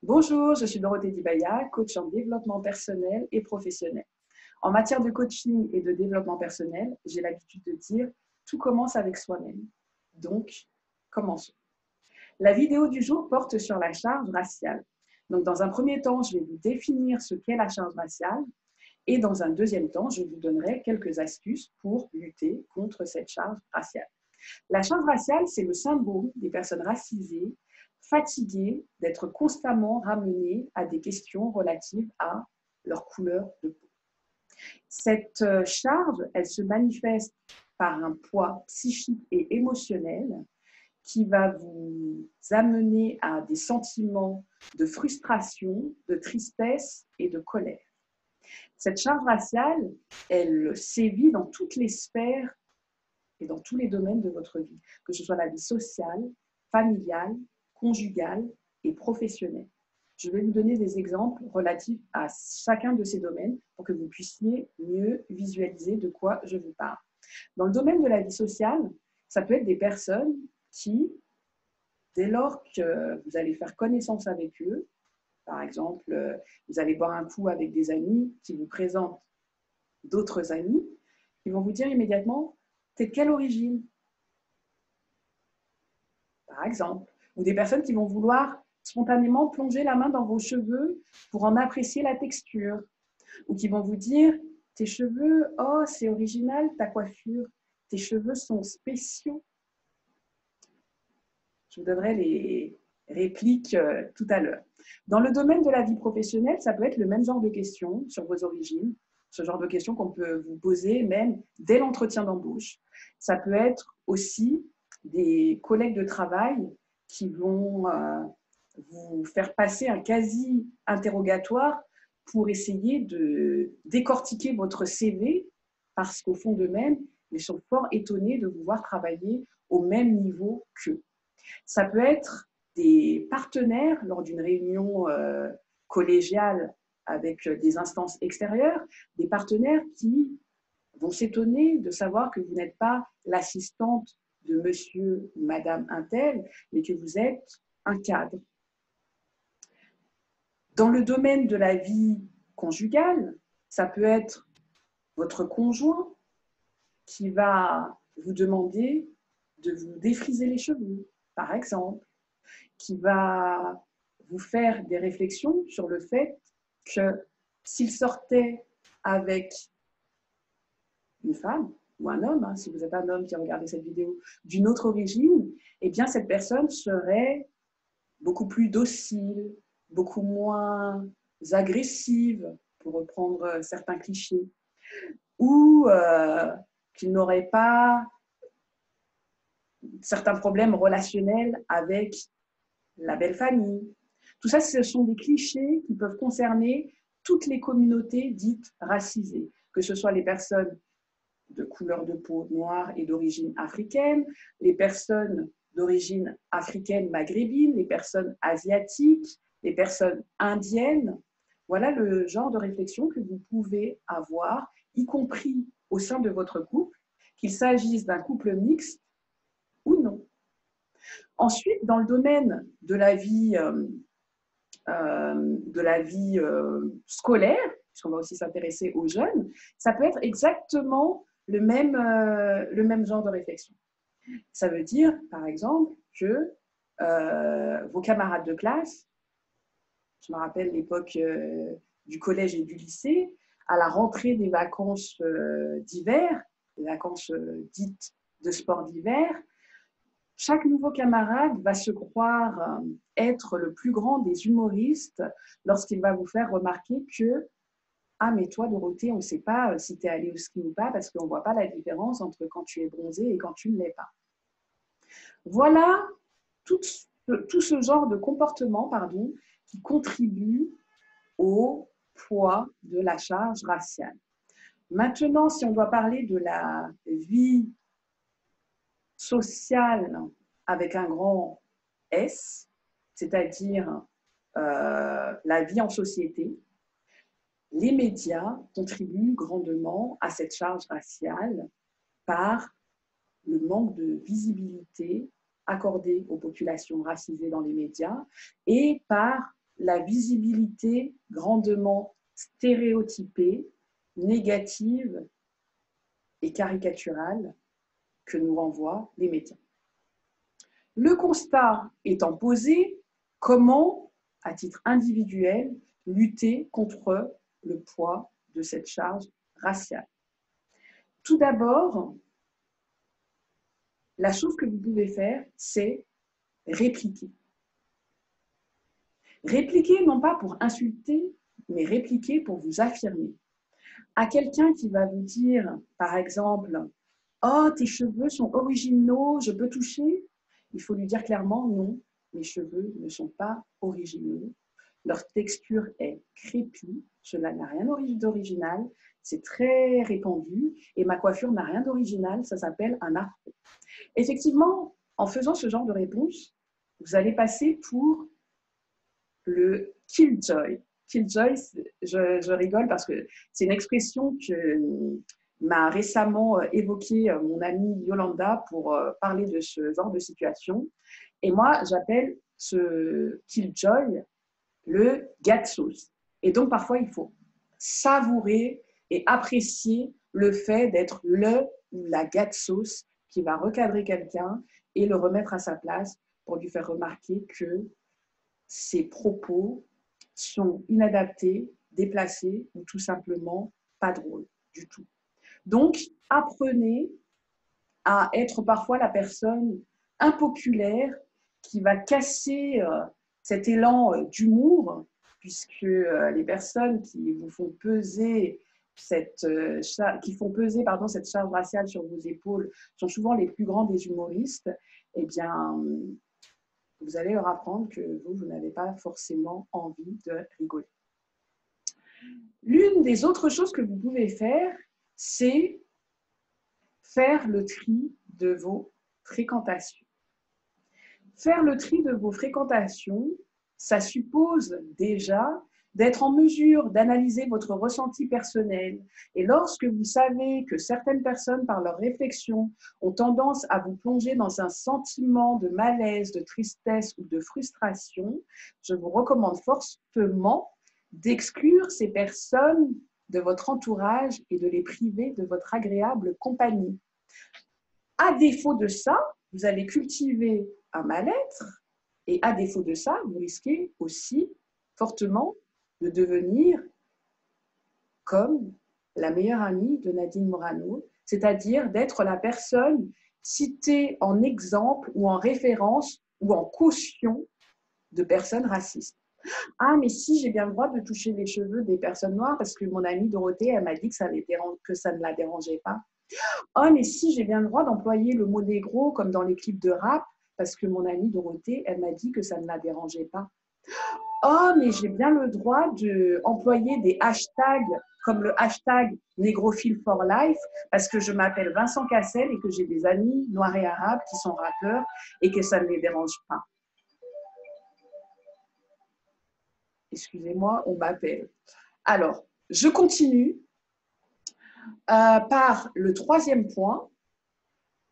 Bonjour, je suis Dorothée Dibaya, coach en développement personnel et professionnel. En matière de coaching et de développement personnel, j'ai l'habitude de dire tout commence avec soi-même. Donc, commençons. La vidéo du jour porte sur la charge raciale. Donc, dans un premier temps, je vais vous définir ce qu'est la charge raciale et dans un deuxième temps, je vous donnerai quelques astuces pour lutter contre cette charge raciale. La charge raciale, c'est le symbole des personnes racisées, fatiguées d'être constamment ramenées à des questions relatives à leur couleur de peau. Cette charge, elle se manifeste par un poids psychique et émotionnel qui va vous amener à des sentiments de frustration, de tristesse et de colère. Cette charge raciale, elle sévit dans toutes les sphères et dans tous les domaines de votre vie, que ce soit la vie sociale, familiale, conjugale et professionnelle. Je vais vous donner des exemples relatifs à chacun de ces domaines pour que vous puissiez mieux visualiser de quoi je vous parle. Dans le domaine de la vie sociale, ça peut être des personnes qui, dès lors que vous allez faire connaissance avec eux, par exemple, vous allez boire un coup avec des amis qui vous présentent d'autres amis, ils vont vous dire immédiatement « t'es de quelle origine ?» par exemple. Ou des personnes qui vont vouloir spontanément plonger la main dans vos cheveux pour en apprécier la texture. Ou qui vont vous dire « tes cheveux, oh c'est original ta coiffure, tes cheveux sont spéciaux ». Je vous donnerai les répliques tout à l'heure. Dans le domaine de la vie professionnelle, ça peut être le même genre de questions sur vos origines, ce genre de questions qu'on peut vous poser même dès l'entretien d'embauche. Ça peut être aussi des collègues de travail qui vont vous faire passer un quasi-interrogatoire pour essayer de décortiquer votre CV parce qu'au fond d'eux-mêmes, ils sont fort étonnés de vous voir travailler au même niveau qu'eux. Ça peut être des partenaires lors d'une réunion collégiale avec des instances extérieures, des partenaires qui vont s'étonner de savoir que vous n'êtes pas l'assistante de monsieur ou madame Untel, mais que vous êtes un cadre. Dans le domaine de la vie conjugale, ça peut être votre conjoint qui va vous demander de vous défriser les cheveux, par exemple, qui va vous faire des réflexions sur le fait que s'il sortait avec une femme ou un homme, hein, si vous êtes un homme qui a regardé cette vidéo, d'une autre origine, eh bien cette personne serait beaucoup plus docile, beaucoup moins agressive, pour reprendre certains clichés, ou qu'il n'aurait pas certains problèmes relationnels avec la belle famille. Tout ça, ce sont des clichés qui peuvent concerner toutes les communautés dites racisées, que ce soit les personnes de couleur de peau noire et d'origine africaine, les personnes d'origine africaine maghrébine, les personnes asiatiques, les personnes indiennes. Voilà le genre de réflexion que vous pouvez avoir, y compris au sein de votre couple, qu'il s'agisse d'un couple mixte ou non. Ensuite, dans le domaine de la vie scolaire, puisqu'on va aussi s'intéresser aux jeunes, ça peut être exactement le même genre de réflexion. Ça veut dire, par exemple, que vos camarades de classe, je me rappelle l'époque du collège et du lycée, à la rentrée des vacances d'hiver, les vacances dites de sport d'hiver, chaque nouveau camarade va se croire être le plus grand des humoristes lorsqu'il va vous faire remarquer que « Ah, mais toi, Dorothée, on ne sait pas si tu es allée au ski ou pas parce qu'on ne voit pas la différence entre quand tu es bronzée et quand tu ne l'es pas. » Voilà tout ce genre de comportement qui contribue au poids de la charge raciale. Maintenant, si on doit parler de la vie sociale avec un grand S, c'est-à-dire la vie en société, les médias contribuent grandement à cette charge raciale par le manque de visibilité accordée aux populations racisées dans les médias et par la visibilité grandement stéréotypée, négative et caricaturale que nous renvoient les médias. Le constat étant posé, comment, à titre individuel, lutter contre le poids de cette charge raciale? Tout d'abord, la chose que vous pouvez faire, c'est répliquer. Répliquer non pas pour insulter, mais répliquer pour vous affirmer. À quelqu'un qui va vous dire, par exemple, « Oh, tes cheveux sont originaux, je peux toucher ?» Il faut lui dire clairement, « Non, mes cheveux ne sont pas originaux. Leur texture est crépue, cela n'a rien d'original, c'est très répandu, et ma coiffure n'a rien d'original, ça s'appelle un afro. » Effectivement, en faisant ce genre de réponse, vous allez passer pour le killjoy. Killjoy, je rigole parce que c'est une expression que m'a récemment évoquée mon amie Yolanda pour parler de ce genre de situation. Et moi, j'appelle ce killjoy le gars de sauce. Et donc, parfois, il faut savourer et apprécier le fait d'être le ou la gars de sauce qui va recadrer quelqu'un et le remettre à sa place pour lui faire remarquer que ses propos sont inadaptés, déplacés ou tout simplement pas drôles du tout. Donc, apprenez à être parfois la personne impopulaire qui va casser cet élan d'humour, puisque les personnes qui vous font peser cette charge raciale sur vos épaules sont souvent les plus grands des humoristes. Eh bien, vous allez leur apprendre que vous n'avez pas forcément envie de rigoler. L'une des autres choses que vous pouvez faire, c'est faire le tri de vos fréquentations. Faire le tri de vos fréquentations, ça suppose déjà d'être en mesure d'analyser votre ressenti personnel. Et lorsque vous savez que certaines personnes, par leur réflexion, ont tendance à vous plonger dans un sentiment de malaise, de tristesse ou de frustration, je vous recommande fortement d'exclure ces personnes de votre entourage et de les priver de votre agréable compagnie. À défaut de ça, vous allez cultiver un mal-être et à défaut de ça, vous risquez aussi fortement de devenir comme la meilleure amie de Nadine Morano, c'est-à-dire d'être la personne citée en exemple ou en référence ou en caution de personnes racistes. Ah, mais si, j'ai bien le droit de toucher les cheveux des personnes noires parce que mon amie Dorothée, elle m'a dit que ça ne la dérangeait pas. Oh, mais si, j'ai bien le droit d'employer le mot négro comme dans les clips de rap parce que mon amie Dorothée, elle m'a dit que ça ne la dérangeait pas. Oh, mais j'ai bien le droit d'employer des hashtags comme le hashtag Négrophile for Life parce que je m'appelle Vincent Cassel et que j'ai des amis noirs et arabes qui sont rappeurs et que ça ne les dérange pas. Excusez-moi, on m'appelle. Alors, je continue par le troisième point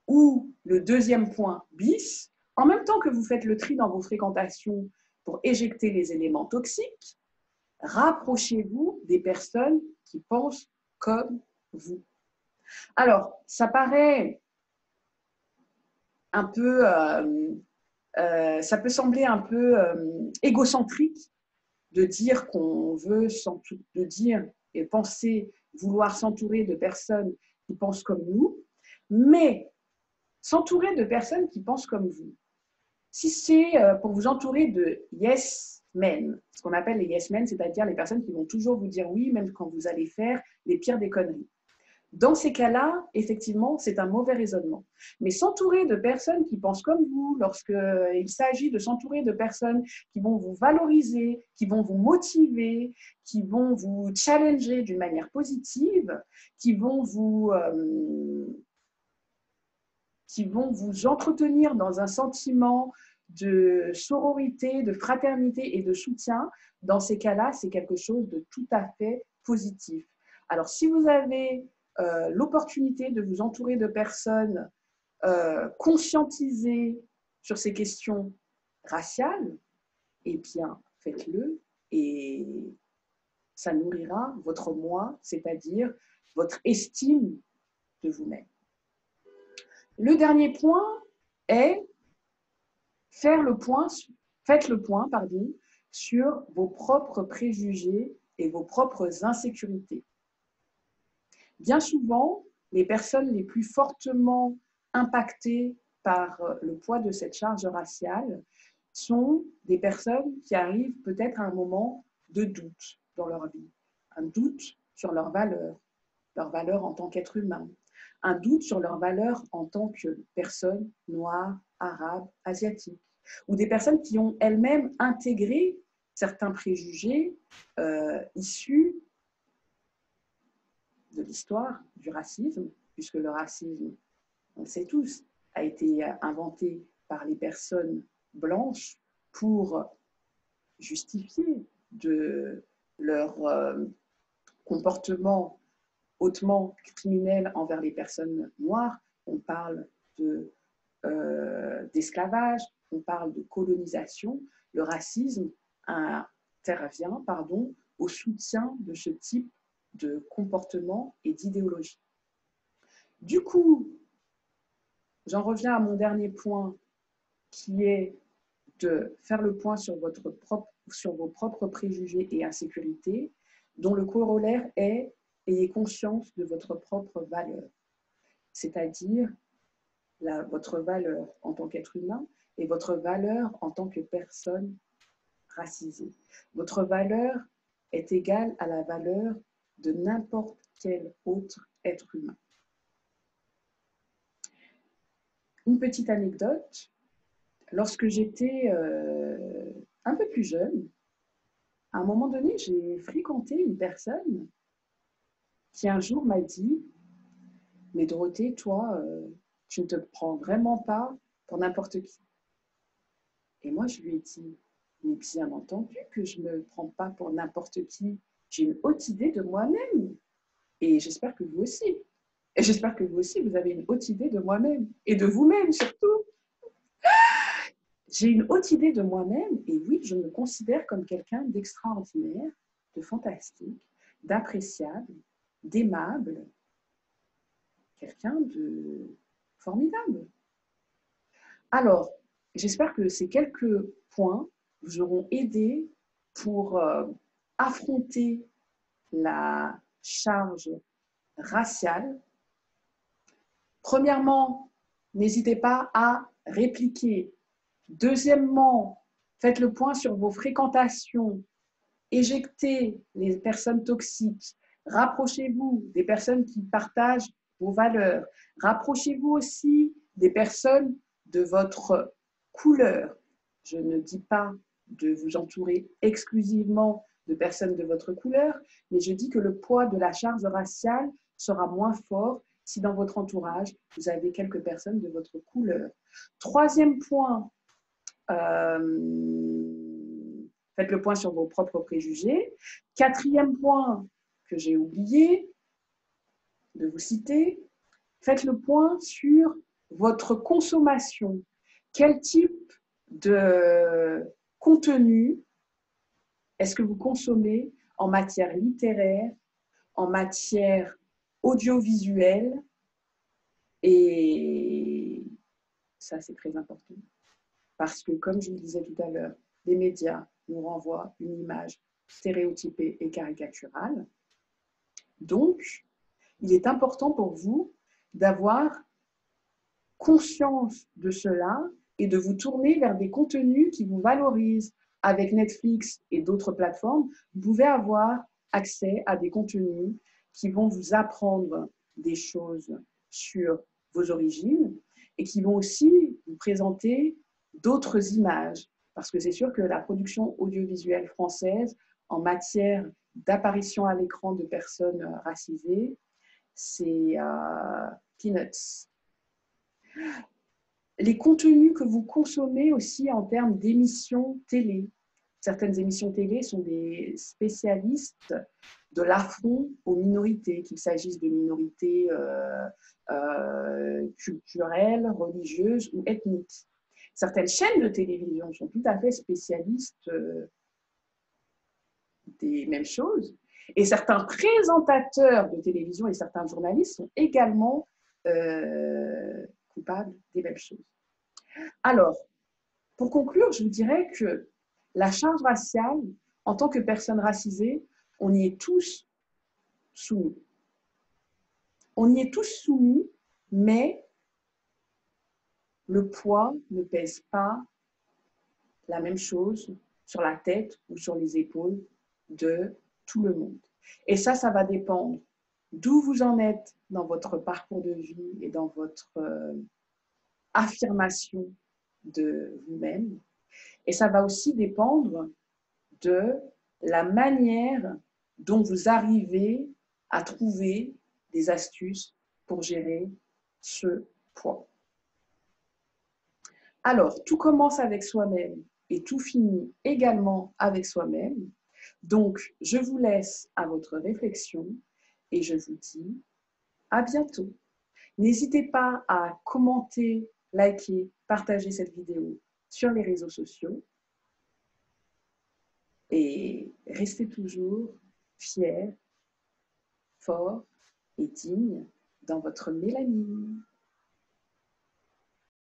ou le deuxième point bis. En même temps que vous faites le tri dans vos fréquentations pour éjecter les éléments toxiques, rapprochez-vous des personnes qui pensent comme vous. Alors, ça paraît un peu, ça peut sembler un peu égocentrique de dire qu'on veut, de dire et penser vouloir s'entourer de personnes qui pensent comme nous, mais s'entourer de personnes qui pensent comme vous. Si c'est pour vous entourer de yes men, ce qu'on appelle les yes men, c'est-à-dire les personnes qui vont toujours vous dire oui, même quand vous allez faire les pires des conneries. Dans ces cas-là, effectivement, c'est un mauvais raisonnement. Mais s'entourer de personnes qui pensent comme vous, lorsqu'il s'agit de s'entourer de personnes qui vont vous valoriser, qui vont vous motiver, qui vont vous challenger d'une manière positive, qui vont vous entretenir dans un sentiment de sororité, de fraternité et de soutien, dans ces cas-là, c'est quelque chose de tout à fait positif. Alors, si vous avez l'opportunité de vous entourer de personnes conscientisées sur ces questions raciales, eh bien, faites-le et ça nourrira votre moi, c'est-à-dire votre estime de vous-même. Le dernier point est faites le point, sur vos propres préjugés et vos propres insécurités. Bien souvent, les personnes les plus fortement impactées par le poids de cette charge raciale sont des personnes qui arrivent peut-être à un moment de doute dans leur vie, un doute sur leur valeur en tant qu'être humain, un doute sur leur valeur en tant que personne noire, arabe, asiatique, ou des personnes qui ont elles-mêmes intégré certains préjugés issus de l'histoire du racisme, puisque le racisme, on le sait tous, a été inventé par les personnes blanches pour justifier de leur comportement hautement criminel envers les personnes noires. On parle d'esclavage, on parle de colonisation. Le racisme intervient au soutien de ce type de comportement et d'idéologie. Du coup, j'en reviens à mon dernier point qui est de faire le point sur vos propres préjugés et insécurités, dont le corollaire est ayez conscience de votre propre valeur, c'est-à-dire votre valeur en tant qu'être humain et votre valeur en tant que personne racisée. Votre valeur est égale à la valeur de n'importe quel autre être humain. Une petite anecdote, lorsque j'étais un peu plus jeune, à un moment donné, j'ai fréquenté une personne qui un jour m'a dit « Mais Dorothée, toi, tu ne te prends vraiment pas pour n'importe qui. » Et moi, je lui ai dit « Mais bien entendu que je ne me prends pas pour n'importe qui. J'ai une haute idée de moi-même. Et j'espère que vous aussi. Et j'espère que vous aussi, vous avez une haute idée de moi-même. Et de vous-même surtout. J'ai une haute idée de moi-même. Et oui, je me considère comme quelqu'un d'extraordinaire, de fantastique, d'appréciable, d'aimable, quelqu'un de formidable. Alors, j'espère que ces quelques points vous auront aidé pour affronter la charge raciale. Premièrement, n'hésitez pas à répliquer. Deuxièmement, faites le point sur vos fréquentations. Éjectez les personnes toxiques. Rapprochez-vous des personnes qui partagent vos valeurs. Rapprochez-vous aussi des personnes de votre couleur. Je ne dis pas de vous entourer exclusivement de personnes de votre couleur, mais je dis que le poids de la charge raciale sera moins fort si dans votre entourage, vous avez quelques personnes de votre couleur. Troisième point, faites le point sur vos propres préjugés. Quatrième point que j'ai oublié de vous citer, faites le point sur votre consommation. Quel type de contenu est-ce que vous consommez en matière littéraire, en matière audiovisuelle? Et ça, c'est très important. Parce que, comme je le disais tout à l'heure, les médias nous renvoient une image stéréotypée et caricaturale. Donc, il est important pour vous d'avoir conscience de cela et de vous tourner vers des contenus qui vous valorisent. Avec Netflix et d'autres plateformes, vous pouvez avoir accès à des contenus qui vont vous apprendre des choses sur vos origines et qui vont aussi vous présenter d'autres images. Parce que c'est sûr que la production audiovisuelle française en matière d'apparition à l'écran de personnes racisées, c'est peanuts. Les contenus que vous consommez aussi en termes d'émissions télé. Certaines émissions télé sont des spécialistes de l'affront aux minorités, qu'il s'agisse de minorités culturelles, religieuses ou ethniques. Certaines chaînes de télévision sont tout à fait spécialistes des mêmes choses. Et certains présentateurs de télévision et certains journalistes sont également coupables des mêmes choses. Alors, pour conclure, je vous dirais que la charge raciale, en tant que personne racisée, on y est tous soumis. On y est tous soumis, mais le poids ne pèse pas la même chose sur la tête ou sur les épaules de tout le monde. Et ça va dépendre d'où vous en êtes dans votre parcours de vie et dans votre affirmation de vous-même. Et ça va aussi dépendre de la manière dont vous arrivez à trouver des astuces pour gérer ce poids. Alors, tout commence avec soi-même et tout finit également avec soi-même. Donc, je vous laisse à votre réflexion et je vous dis à bientôt. N'hésitez pas à commenter, liker, partager cette vidéo sur les réseaux sociaux et restez toujours fiers, forts et dignes dans votre mélanine.